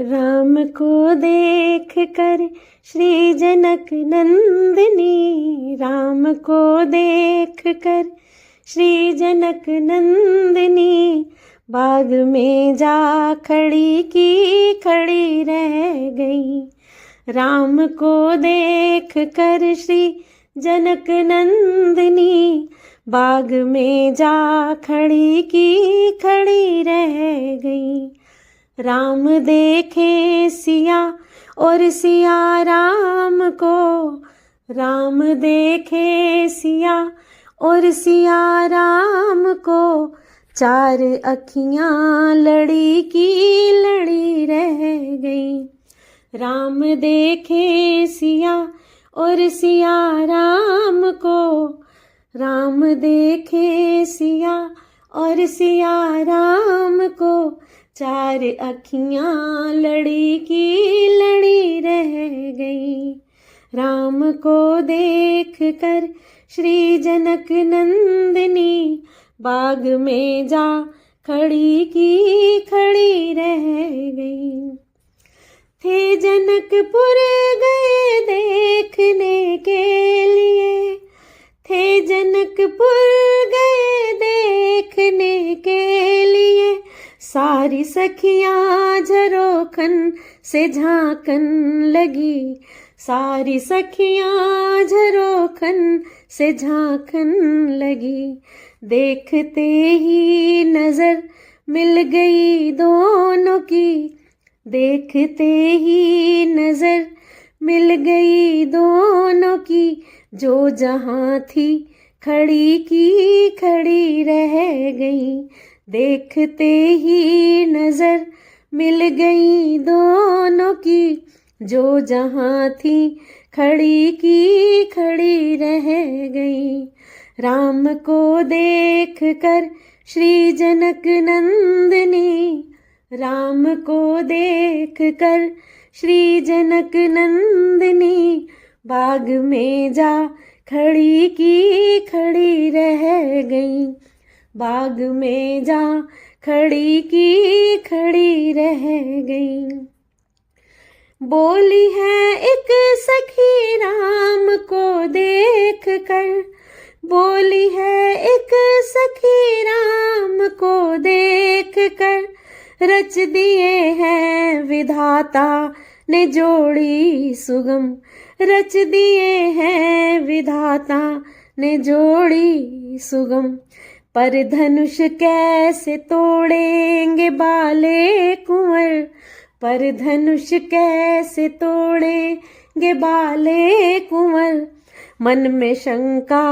राम को देख कर श्री जनक नंदिनी, राम को देख कर श्री जनक नंदिनी, बाग में जा खड़ी की खड़ी रह गई। राम को देख कर श्री जनक नंदिनी, बाग में जा खड़ी की खड़ी रह गई। राम देखे सिया और सिया राम को, राम देखे सिया और सिया राम को, चार अखियां लड़ी की लड़ी रह गई। राम देखे सिया और सिया राम को, राम देखे सिया और सिया राम को, चार अखियां लड़ी की लड़ी रह गई। राम को देख कर श्री जनक नंदिनी, बाग में जा खड़ी की खड़ी रह गई। थे जनकपुर गए देखने के लिए, थे जनकपुर गए देखने के लिए, सारी सखियां झरोखन से झांकन लगी, सारी सखियां झरोखन से झांकन लगी। देखते ही नजर मिल गई दोनों की, देखते ही नजर मिल गई दोनों की, जो जहां थी खड़ी की खड़ी रह गई। देखते ही नजर मिल गई दोनों की, जो जहां थी खड़ी की खड़ी रह गई। राम को देख कर श्री जनक नंदिनी, राम को देख कर श्री जनक नंदिनी, बाग में जा खड़ी की खड़ी रह गई। बाग में जा खड़ी की खड़ी रह गई। बोली है एक सखी राम को देख कर, बोली है एक सखी राम को देख कर, रच दिए हैं विधाता ने जोड़ी सुगम, रच दिए हैं विधाता ने जोड़ी सुगम। पर धनुष कैसे तोड़ेंगे बाले कुंवर, पर धनुष कैसे तोड़ेंगे बाले कुंवर, मन में शंका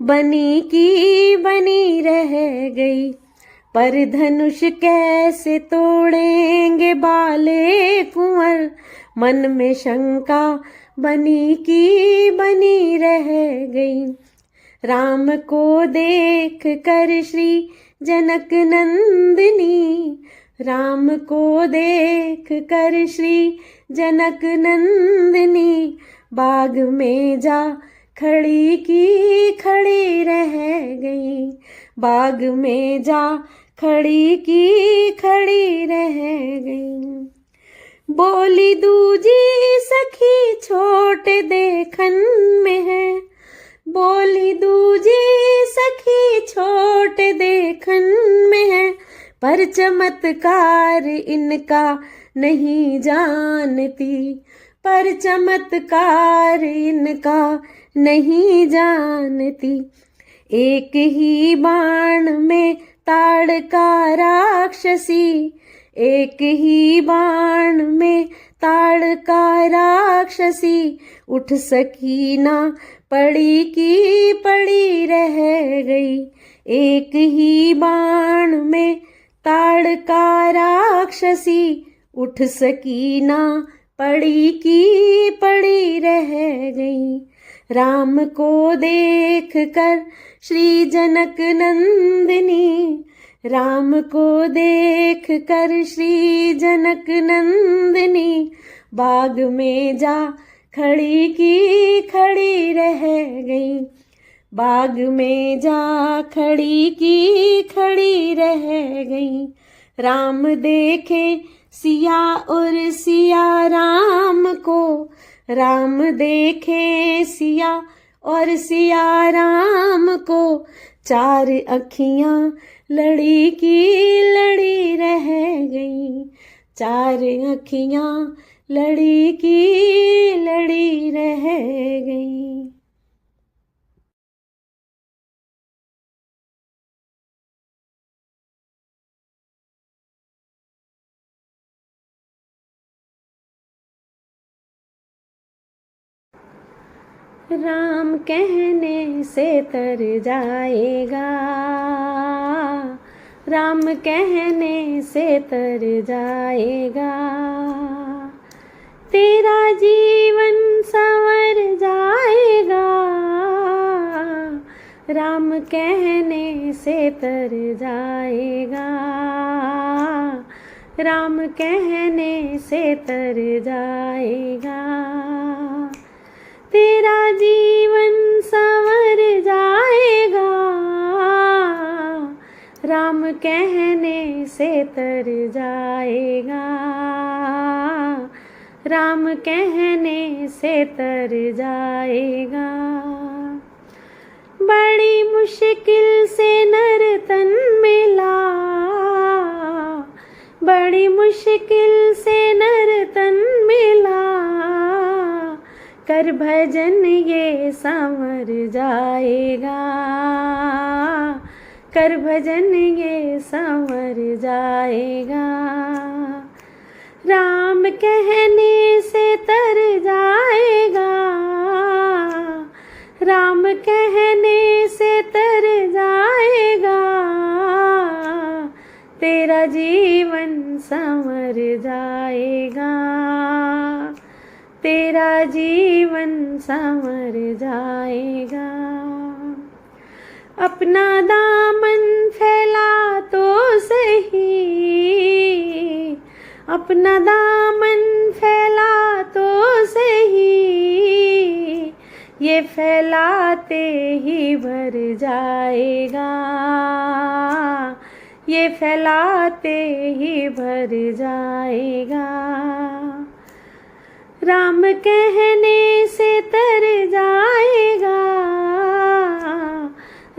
बनी की बनी रह गई। पर धनुष कैसे तोड़ेंगे बाले कुंवर, मन में शंका बनी की बनी रह गई। राम को देख कर श्री जनक नंदिनी, राम को देख कर श्री जनक नंदिनी, बाग में जा खड़ी की खड़ी रह गई। बाग में जा खड़ी की खड़ी रह गई। बोली दूजी सखी छोट देखन में है, बोली दूजी सखी छोट देखन में है, पर चमत्कार इनका नहीं जानती, पर चमत्कार इनका नहीं जानती। एक ही बाण में ताड़का राक्षसी, एक ही बाण में ताड़का राक्षसी, उठ सकी ना पड़ी की पड़ी रह गई। एक ही बाण में ताड़का राक्षसी, उठ सकी ना पड़ी की पड़ी रह गई। राम को देख कर श्री जनक नंदिनी, राम को देख कर श्री जनक नंदिनी, बाग में जा खड़ी की खड़ी रह गई। बाग में जा खड़ी की खड़ी रह गई। राम देखे सिया और सिया राम को, राम देखे सिया और सिया राम को, चार अखियां लड़ी की लड़ी रह गई, चार अखियां लड़ी की लड़ी रह गई। राम कहने से तर जाएगा, राम कहने से तर जाएगा, तेरा जीवन संवर जाएगा, राम कहने से तर जाएगा, राम कहने से तर जाएगा, तेरा जीवन संवर जाएगा, राम कहने से तर जाएगा, राम कहने से तर जाएगा। बड़ी मुश्किल से नर तन मिला, बड़ी मुश्किल से नर तन मिला, कर भजन ये संवर जाएगा, कर भजन ये संवर जाएगा, राम कहने से तर जाएगा, राम कहने से तर जाएगा, तेरा जीवन संवर जाएगा, तेरा जीवन संवर जाएगा। अपना दामन फैला तो सही, अपना दामन फैला तो सही, ये फैलाते ही भर जाएगा, ये फैलाते ही भर जाएगा, राम कहने से तर जाएगा,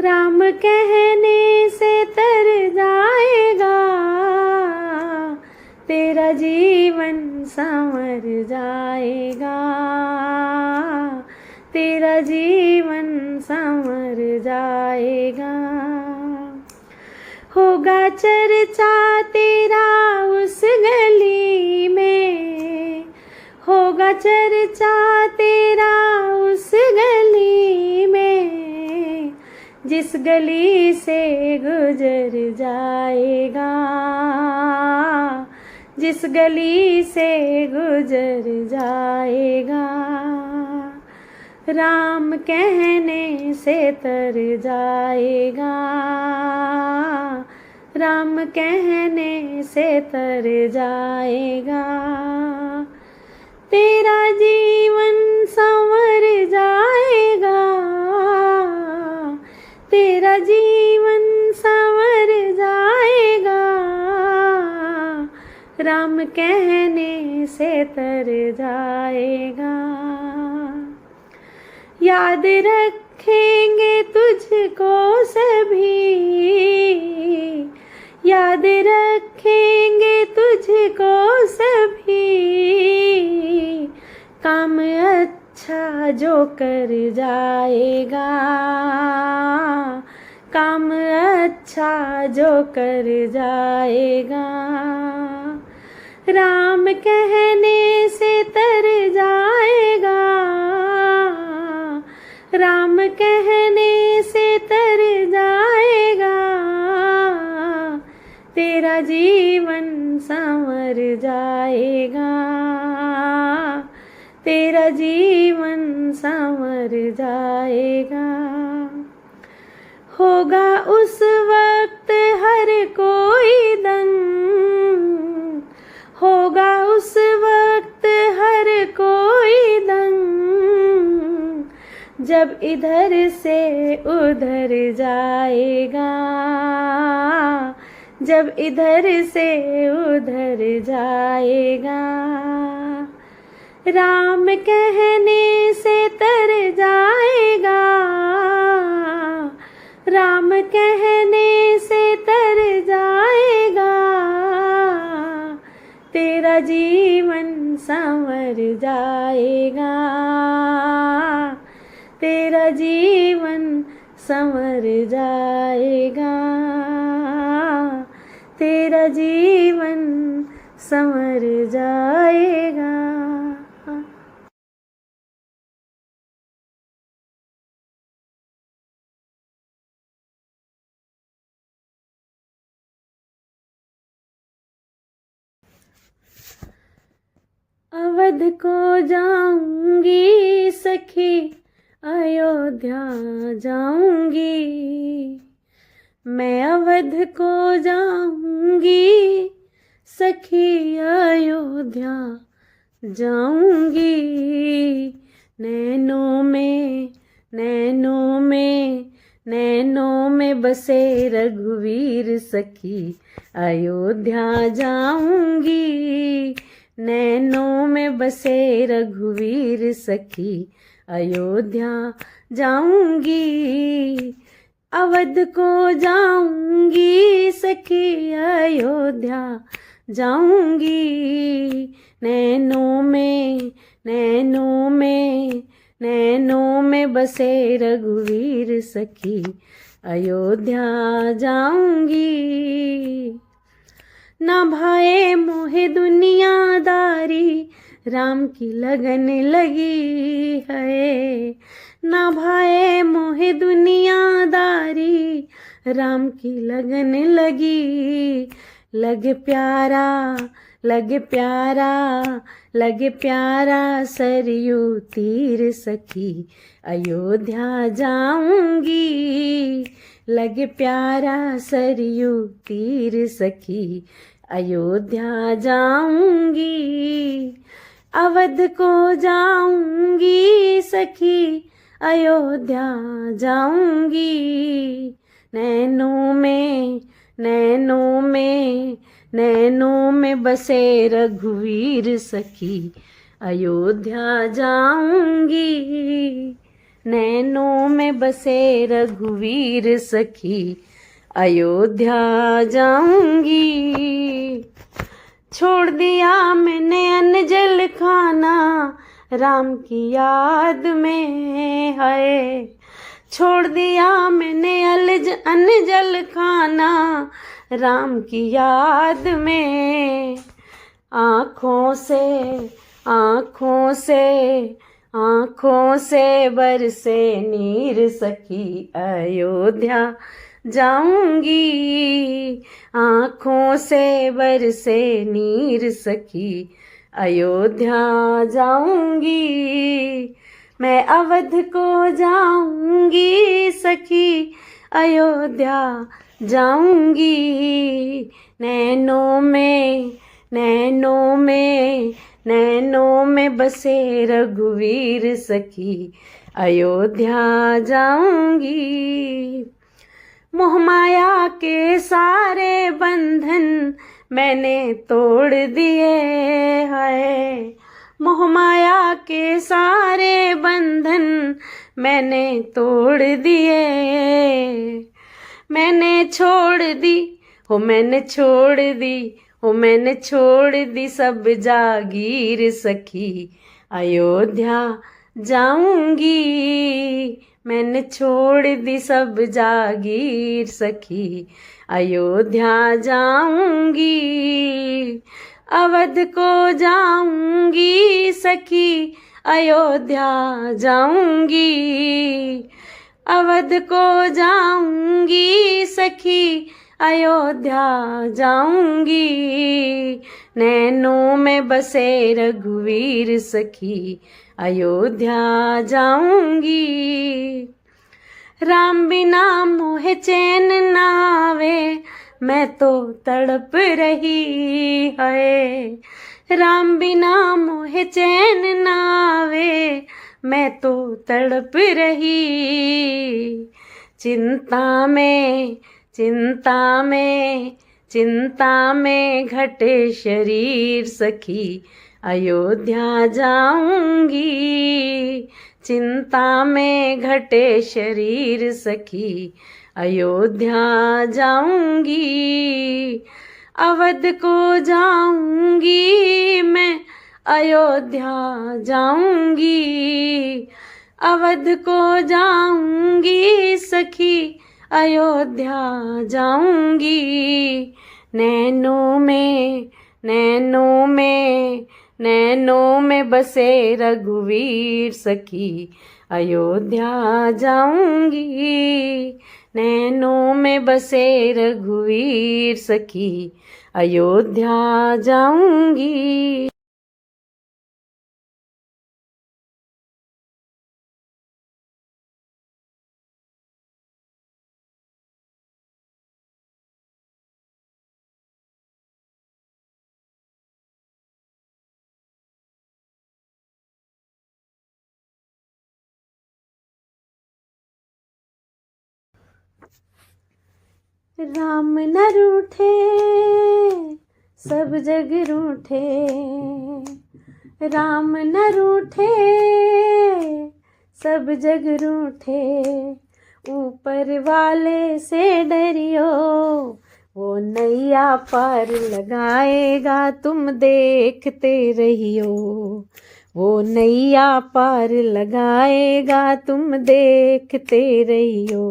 राम कहने से तर जाएगा, तेरा जीवन संवर जाएगा, तेरा जीवन संवर जाएगा। होगा चर्चा तेरा उस गली में, होगा चर्चा तेरा उस गली में, जिस गली से गुजर जाएगा, जिस गली से गुजर जाएगा, राम कहने से तर जाएगा, राम कहने से तर जाएगा, तेरा जीवन संवर जाएगा, तेरा जीवन संवर जाएगा, राम कहने से तर जाएगा। याद रखेंगे तुझको सभी, याद रखेंगे तुझको सभी, काम अच्छा जो कर जाएगा, काम अच्छा जो कर जाएगा, राम कहने से तर जाएगा, राम कहने से तर जाएगा, तेरा जीवन संवर जाएगा, तेरा जीवन संवर जाएगा। होगा उस वक्त हर कोई दंग, होगा उस वक्त हर कोई दंग, जब इधर से उधर जाएगा, जब इधर से उधर जाएगा। राम कहने से तर जाएगा, राम कहने से तर जाएगा। तेरा जीवन संवर जाएगा, तेरा जीवन संवर जाएगा, तेरा जीवन संवर जाएगा। अवध को जाऊंगी सखी, अयोध्या जाऊंगी। मैं अवध को जाऊंगी सखी, अयोध्या जाऊंगी। नैनों में नैनों में नैनों में बसे रघुवीर सखी, अयोध्या जाऊंगी। नैनों में बसे रघुवीर सखी, अयोध्या जाऊंगी। अवध को जाऊंगी सखी, अयोध्या जाऊंगी। नैनों में नैनों में नैनों में बसे रघुवीर सखी, अयोध्या जाऊंगी। ना भाए मोहे दुनियादारी, राम की लगन लगी है। ना भाए मोहे दुनियादारी, राम की लगन लगी। लगे प्यारा लगे प्यारा लगे प्यारा सरयू तीर सखी, अयोध्या जाऊंगी। लगे प्यारा सरयू तीर सखी, अयोध्या जाऊंगी। अवध को जाऊंगी सखी, अयोध्या जाऊंगी। नैनों में नैनों में नैनों में बसे रघुवीर सखी, अयोध्या जाऊंगी। नैनों में बसे रघुवीर सखी, अयोध्या जाऊंगी। छोड़ दिया मैंने अन्न जल खाना, राम की याद में है। छोड़ दिया मैंने अन्न जल खाना, राम की याद में। आँखों से आँखों से आँखों से बरसे नीर सखी, अयोध्या जाऊंगी। आँखों से बरसे नीर सखी, अयोध्या जाऊंगी। मैं अवध को जाऊंगी सखी, अयोध्या जाऊंगी। नैनों में नैनों में नैनों में बसे रघुवीर सखी, अयोध्या जाऊंगी। मोहमाया के सारे बंधन मैंने तोड़ दिए हैं। मोहमाया के सारे बंधन मैंने तोड़ दिए। मैंने छोड़ दी मैंने छोड़ दी मैंने छोड़ दी सब जागीर सखी, अयोध्या जाऊंगी। मैंने छोड़ दी सब जागीर सखी, अयोध्या जाऊंगी। अवध को जाऊंगी सखी, अयोध्या जाऊंगी। अवध को जाऊंगी सखी, अयोध्या जाऊंगी। नैनों में बसे रघुवीर सखी, अयोध्या जाऊंगी। राम बिना मोहे चैन न आवे, मैं तो तड़प रही है। राम बिना मोहे चैन न आवे, मैं तो तड़प रही। चिंता में चिंता में चिंता में घटे शरीर सखी अयोध्या जाऊंगी। चिंता में घटे शरीर सखी अयोध्या जाऊंगी। अवध को जाऊंगी मैं अयोध्या जाऊंगी। अवध को जाऊंगी सखी अयोध्या जाऊंगी। नैनों में नैनों में नैनों में बसे रघुवीर सखी अयोध्या जाऊंगी। नैनों में बसे रघुवीर सखी अयोध्या जाऊंगी। राम न रूठे सब जग रूठे। राम न रूठे सब जग रूठे। ऊपर वाले से डरियो वो नैया पार लगाएगा तुम देखते रहियो। वो नैया पार लगाएगा तुम देखते रहियो।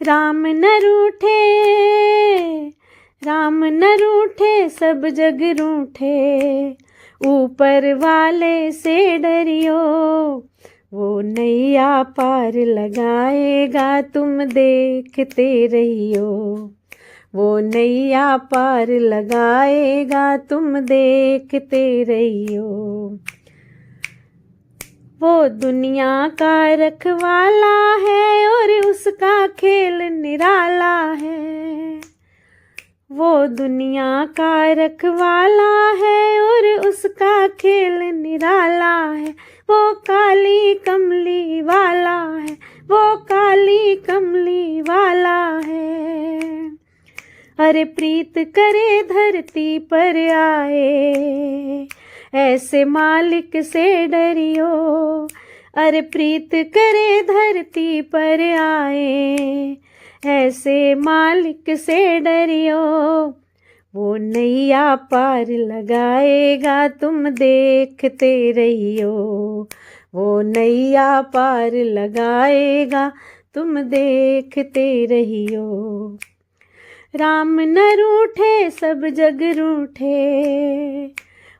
राम न रूठे राम न रूठे सब जग रूठे। ऊपर वाले से डरियो वो नैया पार लगाएगा तुम देखते रहियो। वो नैया पार लगाएगा तुम देखते रहियो। वो दुनिया का रखवाला है और उसका खेल निराला है। वो दुनिया का रखवाला है और उसका खेल निराला है। वो काली कमली वाला है। वो काली कमली वाला है। अरे प्रीत करे धरती पर आए ऐसे मालिक से डरियो। अरे प्रीत करे धरती पर आए ऐसे मालिक से डरियो। वो नैया पार लगाएगा तुम देखते रहियो। वो नैया पार लगाएगा तुम देखते रहियो। राम न रूठे सब जग रूठे।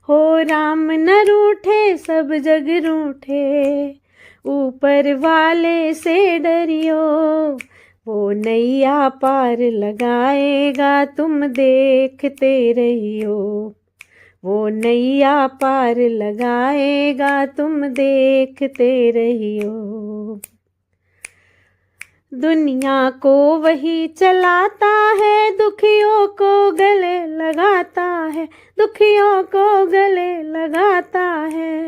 हो राम न रूठे सब जग रूठे। ऊपर वाले से डरियो वो नैया पार लगाएगा तुम देखते रहियो। वो नैया पार लगाएगा तुम देखते रहियो। दुनिया को वही चलाता है दुखियों को गले लगाता है। दुखियों को गले लगाता है।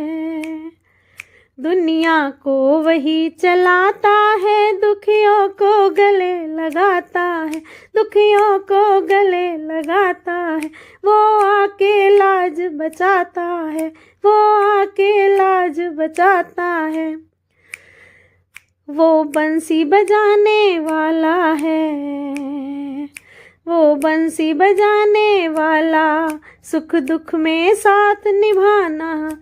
दुनिया को वही चलाता है दुखियों को गले लगाता है। दुखियों को गले लगाता है। वो आके लाज बचाता है। वो आके लाज बचाता है। वो बंसी बजाने वाला है। वो बंसी बजाने वाला सुख दुख में साथ निभाना।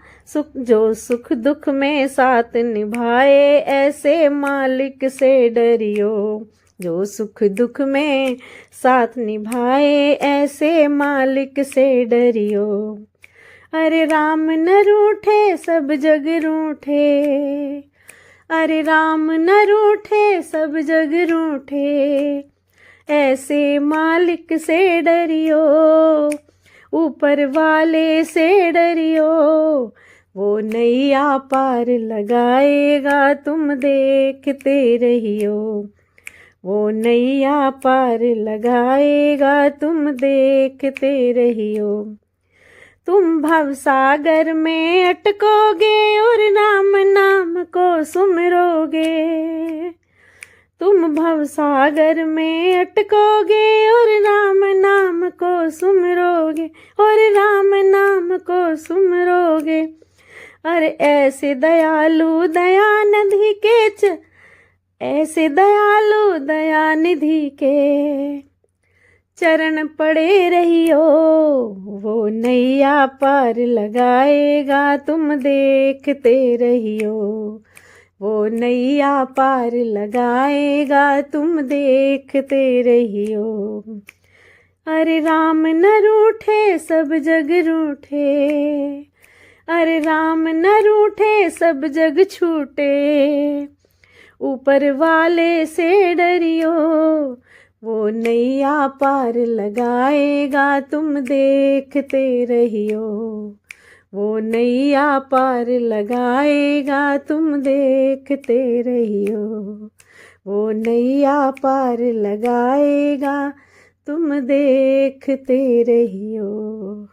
जो सुख दुख में साथ निभाए ऐसे मालिक से डरियो। जो सुख दुख में साथ निभाए ऐसे मालिक से डरियो। अरे राम न रूठे सब जग रूठे। अरे राम न रूठे सब जग रूठे। ऐसे मालिक से डरियो। ऊपर वाले से डरियो वो नैया पार लगाएगा तुम देखते रहियो। वो नैया पार लगाएगा तुम देखते रहियो। तुम भवसागर में अटकोगे और राम नाम को सुमिरोगे। तुम भव सागर में अटकोगे और राम नाम को सुमरोगे, और राम नाम को सुमरोगे। अरे ऐसे दयालु दयानिधि के ऐसे दयालु दयानिधि के चरण पड़े रहियो, वो नैया पार लगाएगा तुम देखते रहियो, वो नैया पार लगाएगा तुम देखते रहियो। अरे राम न रूठे सब जग रूठे, अरे राम न रूठे सब जग छूटे, ऊपर वाले से डरियो, वो नैया पार लगाएगा तुम देखते रहियो, वो नैया पार लगाएगा तुम देखते रहियो, वो नैया पार लगाएगा तुम देखते रहियो।